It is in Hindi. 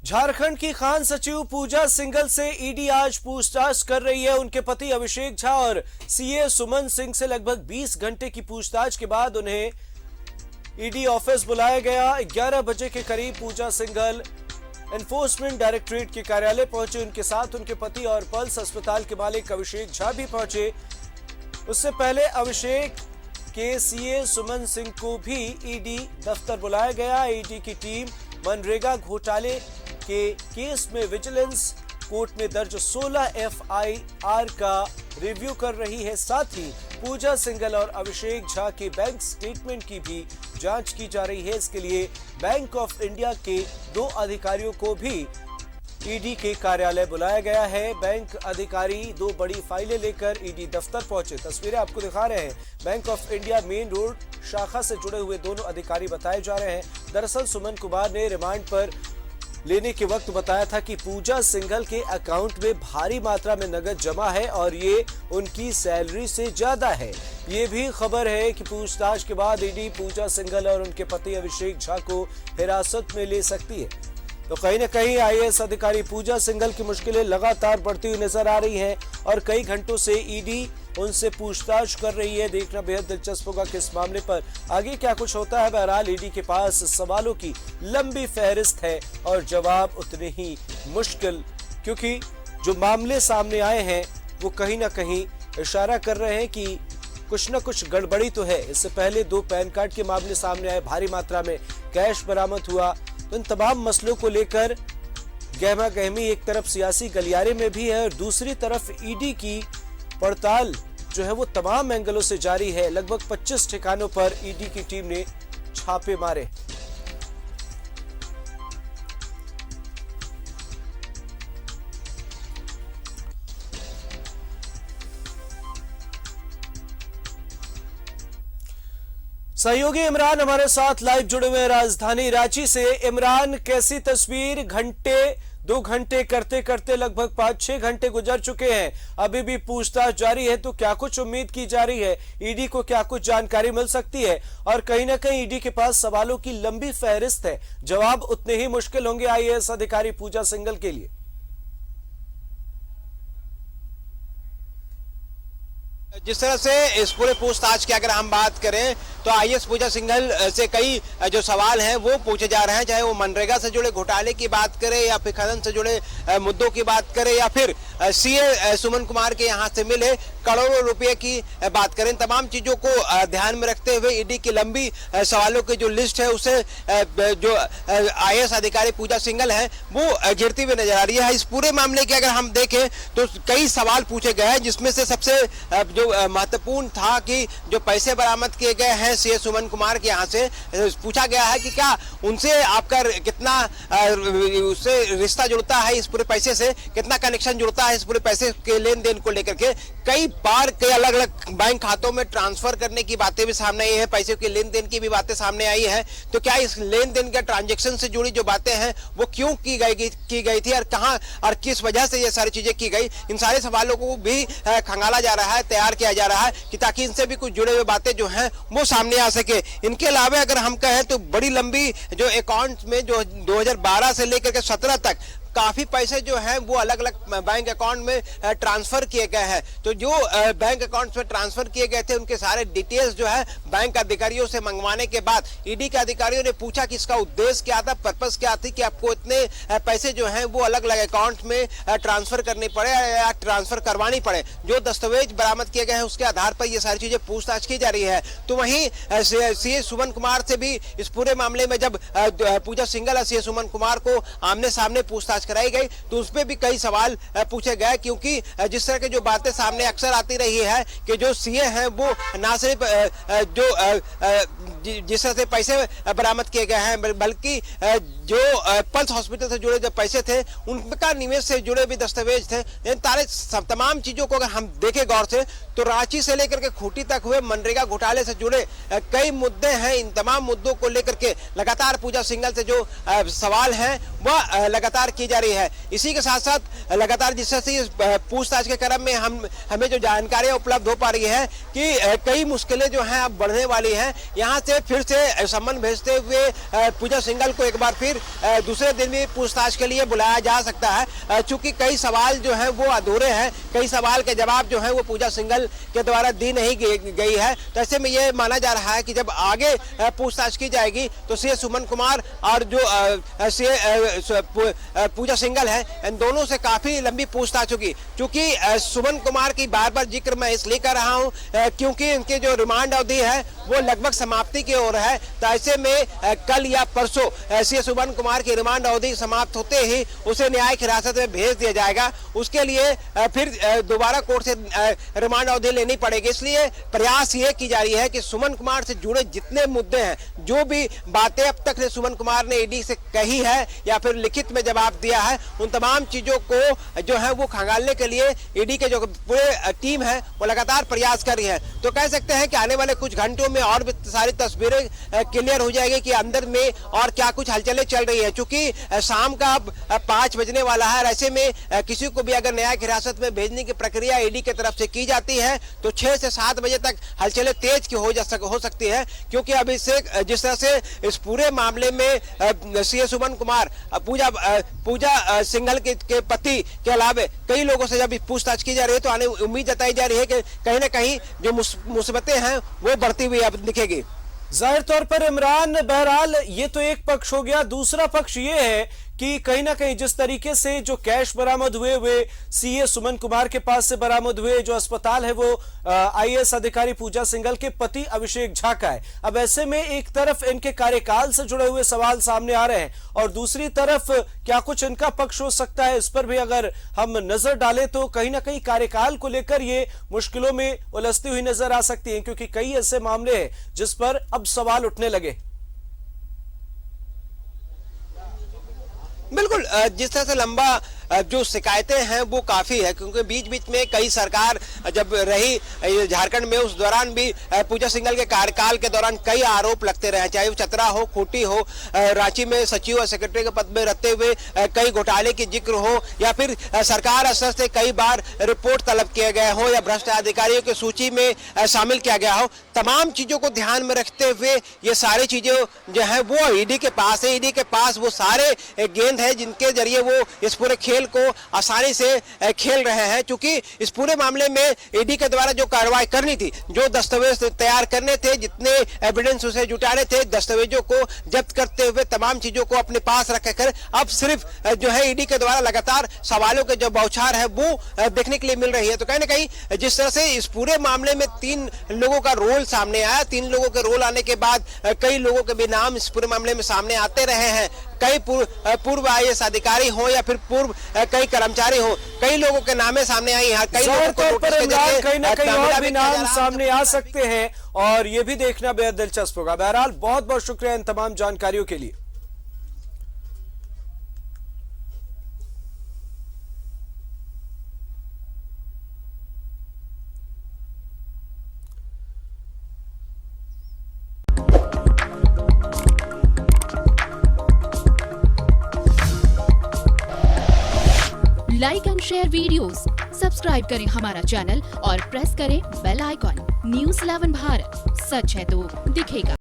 झारखंड की खान सचिव पूजा सिंघल से ईडी आज पूछताछ कर रही है। उनके पति अभिषेक झा और सीए सुमन सिंह से लगभग 20 घंटे की पूछताछ के बाद उन्हें ईडी ऑफिस बुलाया गया। 11 बजे के करीब पूजा सिंघल एनफोर्समेंट डायरेक्टरेट के कार्यालय पहुंचे। उनके साथ उनके पति और पल्स अस्पताल के मालिक अभिषेक झा भी पहुंचे। उससे पहले अभिषेक के सीए सुमन सिंह को भी ईडी दफ्तर बुलाया गया। ईडी की टीम मनरेगा घोटाले के केस में विजिलेंस कोर्ट में दर्ज 16 एफआईआर का रिव्यू कर रही है। साथ ही पूजा सिंघल और अभिषेक झा के बैंक स्टेटमेंट की भी जांच की जा रही है। इसके लिए बैंक ऑफ इंडिया के 2 अधिकारियों को भी ईडी के कार्यालय बुलाया गया है। बैंक अधिकारी 2 बड़ी फाइलें लेकर ईडी दफ्तर पहुंचे। तस्वीरें आपको दिखा रहे हैं। Bank of India main road शाखा से जुड़े हुए दोनों अधिकारी बताए जा रहे हैं। दरअसल सुमन कुमार ने रिमांड पर लेने के वक्त बताया था कि पूजा सिंघल के अकाउंट में भारी मात्रा में नगद जमा है और ये उनकी सैलरी से ज्यादा है। ये भी खबर है कि पूछताछ के बाद ईडी पूजा सिंघल और उनके पति अभिषेक झा को हिरासत में ले सकती है। तो कहीं न कहीं आईएएस अधिकारी पूजा सिंघल की मुश्किलें लगातार बढ़ती हुई नजर आ रही हैं और कई घंटों से ईडी उनसे पूछताछ कर रही है। देखना बेहद दिलचस्प होगा कि इस मामले पर आगे क्या कुछ होता है। बहरहाल ईडी के पास सवालों की लंबी फहरिस्त है और जवाब उतने ही मुश्किल, क्योंकि जो मामले सामने आए हैं वो कहीं ना कहीं इशारा कर रहे हैं कि कुछ न कुछ गड़बड़ी तो है। इससे पहले 2 पैन कार्ड के मामले सामने आए, भारी मात्रा में कैश बरामद हुआ। तो इन तमाम मसलों को लेकर गहमा गहमी एक तरफ सियासी गलियारे में भी है और दूसरी तरफ ईडी की पड़ताल जो है वो तमाम एंगलों से जारी है। लगभग 25 ठिकानों पर ईडी की टीम ने छापे मारे। सहयोगी इमरान हमारे साथ लाइव जुड़े हुए राजधानी रांची से। इमरान, कैसी तस्वीर? 2 घंटे करते करते लगभग 5-6 घंटे गुजर चुके हैं, अभी भी पूछताछ जारी है। तो क्या कुछ उम्मीद की जा रही है? ईडी को क्या कुछ जानकारी मिल सकती है? और कहीं ना कहीं ईडी के पास सवालों की लंबी फहरिस्त है, जवाब उतने ही मुश्किल होंगे आईएएस अधिकारी पूजा सिंघल के लिए। जिस तरह से इस पूरे पूछताछ की अगर हम बात करें तो आईएएस पूजा सिंघल से कई जो सवाल हैं वो पूछे जा रहे हैं, चाहे वो मनरेगा से जुड़े घोटाले की बात करें या फिर खनन से जुड़े मुद्दों की बात करें या फिर सीए सुमन कुमार के यहाँ से मिले करोड़ों रुपए की बात करें। तमाम चीजों को ध्यान में रखते हुए ईडी की लंबी सवालों की जो लिस्ट है उसे जो आईएएस अधिकारी पूजा सिंघल है वो गिरती हुई नजर आ रही है। इस पूरे मामले के अगर हम देखें तो कई सवाल पूछे गए हैं, जिसमें से सबसे जो महत्वपूर्ण था कि जो पैसे बरामद किए गए हैं सीए सुमन कुमार के यहाँ से, पूछा गया है कि क्या उनसे आपका कितना उससे रिश्ता जुड़ता है, इस पूरे पैसे से कितना कनेक्शन जुड़ता है, इस पूरे पैसे के लेन देन को लेकर के कई बार कई अलग अलग बैंक खातों में ट्रांसफर करने की बातें भी सामने आई है, पैसे के लेन देन की भी बातें सामने आई है। तो क्या इस लेन देन के ट्रांजेक्शन से जुड़ी जो बातें हैं वो क्यों की गई थी और कहां और किस वजह से ये सारी चीजें की गई, इन सारे सवालों को भी खंगाला जा रहा है, तैयार किया जा रहा है कि ताकि इनसे भी कुछ जुड़े हुए बातें जो हैं वो सामने आ सके। इनके अलावा अगर हम कहें तो बड़ी लंबी जो अकाउंट में जो 2012 से लेकर के 17 तक काफी पैसे जो हैं वो अलग अलग बैंक अकाउंट में ट्रांसफर किए गए हैं। तो जो बैंक अकाउंट में ट्रांसफर किए गए थे उनके सारे डिटेल्स जो है बैंक अधिकारियों से मंगवाने के बाद ईडी के अधिकारियों ने पूछा कि इसका उद्देश्य क्या था, पर्पस क्या थी कि आपको इतने पैसे जो हैं वो अलग अलग अकाउंट में ट्रांसफर करने पड़े या ट्रांसफर करवानी पड़े। जो दस्तावेज बरामद किए गए हैं उसके आधार पर ये सारी चीजें पूछताछ की जा रही है। तो वहीं सीए सुमन कुमार से भी इस पूरे मामले में जब पूजा सिंघल और सीए सुमन कुमार को आमने सामने पूछताछ कराई गई तो उसपे भी कई सवाल पूछे गए, क्योंकि जिस तरह की जो बातें सामने अक्सर आती रही है कि जो सीए हैं वो ना सिर्फ जिस तरह से पैसे बरामद किए गए हैं बल्कि जो पल्स हॉस्पिटल से जुड़े जो पैसे थे उनका निवेश से जुड़े भी दस्तावेज थे। इन तमाम चीजों को अगर हम देखें गौर से तो रांची से लेकर के खूंटी तक हुए मनरेगा घोटाले से जुड़े कई मुद्दे हैं। इन तमाम मुद्दों को लेकर के लगातार पूजा सिंघल से जो सवाल हैं वह लगातार की जा रही है। इसी के साथ साथ लगातार जिस तरह से पूछताछ के क्रम में हमें जो जानकारियां उपलब्ध हो पा रही है कि कई मुश्किलें जो हैं अब बढ़ने वाली हैं। यहाँ से फिर से सम्मन भेजते हुए पूजा सिंघल को एक बार फिर दूसरे दिन भी पूछताछ के लिए बुलाया जा सकता है, चूंकि कई सवाल जो हैं वो अधूरे हैं, कई सवाल के जवाब जो है वो पूजा सिंघल के द्वारा दी नहीं गई है। तो ऐसे में ये माना जा रहा है कि जब आगे पूछताछ की जाएगी तो सीए सुमन कुमार और जो पूजा सिंघल है, इन दोनों से काफी लंबी पूछताछ होगी। क्योंकि सुमन कुमार की बार बार जिक्र मैं इसलिए कर रहा हूं क्योंकि इनके जो रिमांड अवधि है वो लगभग समाप्ति की ओर है। तो ऐसे में कल या परसों सीए सुमन कुमार की रिमांड अवधि समाप्त होते ही उसे न्यायिक हिरासत में भेज दिया जाएगा। उसके लिए फिर दोबारा कोर्ट से रिमांड अवधि लेनी पड़ेगी। इसलिए प्रयास ये की जा रही है कि सुमन कुमार से जुड़े जितने मुद्दे हैं, जो भी बातें अब तक ने सुमन कुमार ने ईडी से कही है या फिर लिखित में जवाब दिया है, उन तमाम चीजों को जो है वो खंगालने के लिए ईडी के जो पूरे टीम है वो लगातार प्रयास कर रही है। तो कह सकते हैं कि आने वाले कुछ घंटों में और भी सारी तस्वीरें क्लियर हो जाएगी कि अंदर में और क्या कुछ हलचलें चल रही है। क्योंकि शाम का अब 5 बजने वाला है। ऐसे में किसी को भी अगर न्यायिक हिरासत में भेजने की प्रक्रिया ईडी की तरफ से की जाती है तो 6 से 7 बजे तक हलचलें तेज की हो सकती है। क्योंकि अब इससे जिस तरह से इस पूरे मामले में सीए सुमन कुमार पूजा सिंघल के पति के अलावा कई लोगों से जब पूछताछ की जा रही है तो आने उम्मीद जताई जा रही है कि कहीं ना कहीं जो मुसीबतें हैं वो बढ़ती हुई अब दिखेगी। जाहिर तौर पर इमरान, बहरहाल ये तो एक पक्ष हो गया। दूसरा पक्ष ये है कि कहीं ना कहीं जिस तरीके से जो कैश बरामद हुए सीए सुमन कुमार के पास से बरामद हुए, जो अस्पताल है वो आईएएस अधिकारी पूजा सिंघल के पति अभिषेक झा का है। अब ऐसे में एक तरफ इनके कार्यकाल से जुड़े हुए सवाल सामने आ रहे हैं और दूसरी तरफ क्या कुछ इनका पक्ष हो सकता है, इस पर भी अगर हम नजर डालें तो कहीं ना कहीं कार्यकाल को लेकर ये मुश्किलों में उलझती हुई नजर आ सकती है। क्योंकि कई ऐसे मामले हैं जिस पर अब सवाल उठने लगे। बिल्कुल, जिस तरह से लंबा जो शिकायतें हैं वो काफी है। क्योंकि बीच बीच में कई सरकार जब रही झारखंड में, उस दौरान भी पूजा सिंघल के कार्यकाल के दौरान कई आरोप लगते रहे, चाहे वो चतरा हो, खूंटी हो, रांची में सचिव और सेक्रेटरी के पद में रहते हुए कई घोटाले की जिक्र हो, या फिर सरकार स्तर से कई बार रिपोर्ट तलब किए गए हो या भ्रष्ट अधिकारियों की सूची में शामिल किया गया हो। तमाम चीजों को ध्यान में रखते हुए ये सारी चीजें जो है वो ईडी के पास है। ईडी के पास वो सारे गेंद है जिनके जरिए वो इस पूरे खेल को आसानी से खेल रहे हैं। क्योंकि इस पूरे मामले में ईडी के द्वारा जो कार्रवाई करनी थी, जो दस्तावेज तैयार करने थे, जितने एविडेंस उसे जुटाने थे, दस्तावेजों को जब्त करते हुए तमाम चीजों को अपने पास रखकर अब सिर्फ जो है ईडी के द्वारा लगातार सवालों के जो बौछार है वो देखने के लिए मिल रही है। तो कहीं ना कहीं जिस तरह से इस पूरे मामले में 3 लोगों का रोल सामने आया, 3 लोगों के रोल आने के बाद कई लोगों के भी नाम इस पूरे मामले में सामने आते रहे हैं। कई पूर्व आईएएस अधिकारी हो या फिर पूर्व कई कर्मचारी हो, कई लोगों के नामे सामने आई हैं। कई लोगों को कहीं ना कहीं और भी नाम सामने आ सकते हैं और ये भी देखना बेहद दिलचस्प होगा। बहरहाल बहुत बहुत शुक्रिया इन तमाम जानकारियों के लिए। Like and share videos, subscribe करें हमारा चैनल और प्रेस करें बेल आइकॉन। न्यूज़ 11 भारत, सच है तो दिखेगा।